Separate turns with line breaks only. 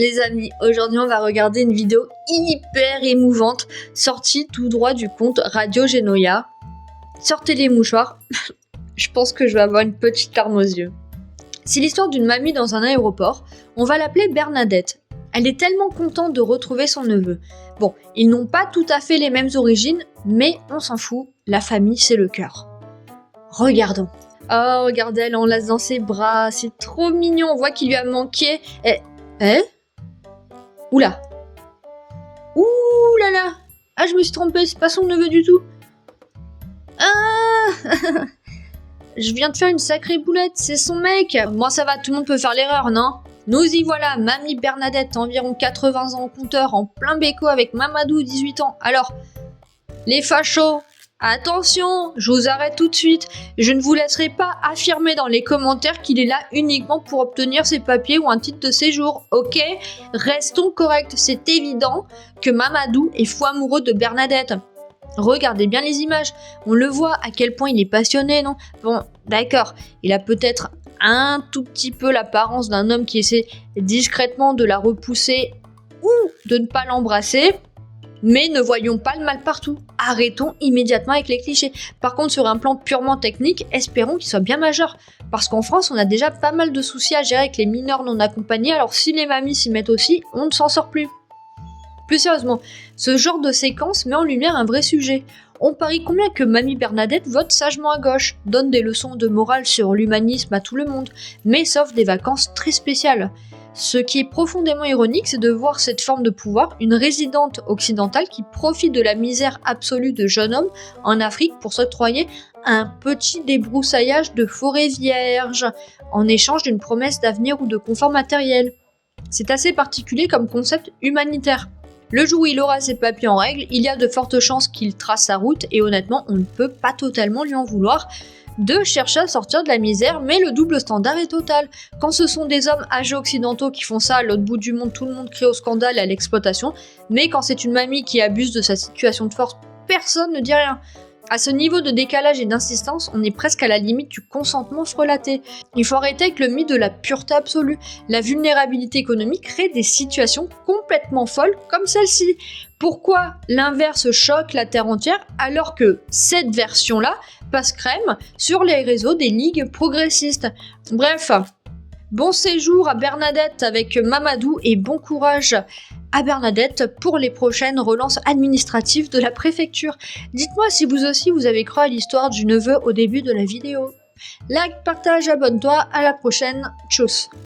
Les amis, aujourd'hui on va regarder une vidéo hyper émouvante sortie tout droit du compte Radio Genoa. Sortez les mouchoirs, je pense que je vais avoir une petite larme aux yeux. C'est l'histoire d'une mamie dans un aéroport, on va l'appeler Bernadette. Elle est tellement contente de retrouver son neveu. Bon, ils n'ont pas tout à fait les mêmes origines, mais on s'en fout, la famille c'est le cœur. Regardons. Oh, regardez, elle enlace dans ses bras, c'est trop mignon, on voit qu'il lui a manqué. Oula. Ouh là là. Ah, je me suis trompée, c'est pas son neveu du tout. Ah. Je viens de faire une sacrée boulette, c'est son mec. Moi ça va, tout le monde peut faire l'erreur, non? Nous y voilà, mamie Bernadette, environ 80 ans au compteur, en plein béco avec Mamadou, 18 ans. Alors, les fachos, attention, je vous arrête tout de suite. Je ne vous laisserai pas affirmer dans les commentaires qu'il est là uniquement pour obtenir ses papiers ou un titre de séjour, ok? Restons corrects, c'est évident que Mamadou est fou amoureux de Bernadette. Regardez bien les images, on le voit à quel point il est passionné, non? Bon, d'accord, il a peut-être un tout petit peu l'apparence d'un homme qui essaie discrètement de la repousser ou de ne pas l'embrasser, mais ne voyons pas le mal partout. Arrêtons immédiatement avec les clichés. Par contre, sur un plan purement technique, espérons qu'il soit bien majeur, parce qu'en France, on a déjà pas mal de soucis à gérer avec les mineurs non accompagnés, alors si les mamies s'y mettent aussi, on ne s'en sort plus. Plus sérieusement, ce genre de séquence met en lumière un vrai sujet. On parie combien que mamie Bernadette vote sagement à gauche, donne des leçons de morale sur l'humanisme à tout le monde, mais sauf des vacances très spéciales. Ce qui est profondément ironique, c'est de voir cette forme de pouvoir, une résidente occidentale qui profite de la misère absolue de jeunes hommes en Afrique pour s'octroyer un petit débroussaillage de forêts vierges, en échange d'une promesse d'avenir ou de confort matériel. C'est assez particulier comme concept humanitaire. Le jour où il aura ses papiers en règle, il y a de fortes chances qu'il trace sa route et honnêtement, on ne peut pas totalement lui en vouloir de chercher à sortir de la misère, mais le double standard est total. Quand ce sont des hommes âgés occidentaux qui font ça à l'autre bout du monde, tout le monde crie au scandale et à l'exploitation, mais quand c'est une mamie qui abuse de sa situation de force, personne ne dit rien. À ce niveau de décalage et d'insistance, on est presque à la limite du consentement frelaté. Il faut arrêter avec le mythe de la pureté absolue. La vulnérabilité économique crée des situations complètement folles comme celle-ci. Pourquoi l'inverse choque la terre entière alors que cette version-là passe crème sur les réseaux des ligues progressistes? Bref, bon séjour à Bernadette avec Mamadou et bon courage à Bernadette pour les prochaines relances administratives de la préfecture. Dites-moi si vous aussi vous avez cru à l'histoire du neveu au début de la vidéo. Like, partage, abonne-toi, à la prochaine, tchuss.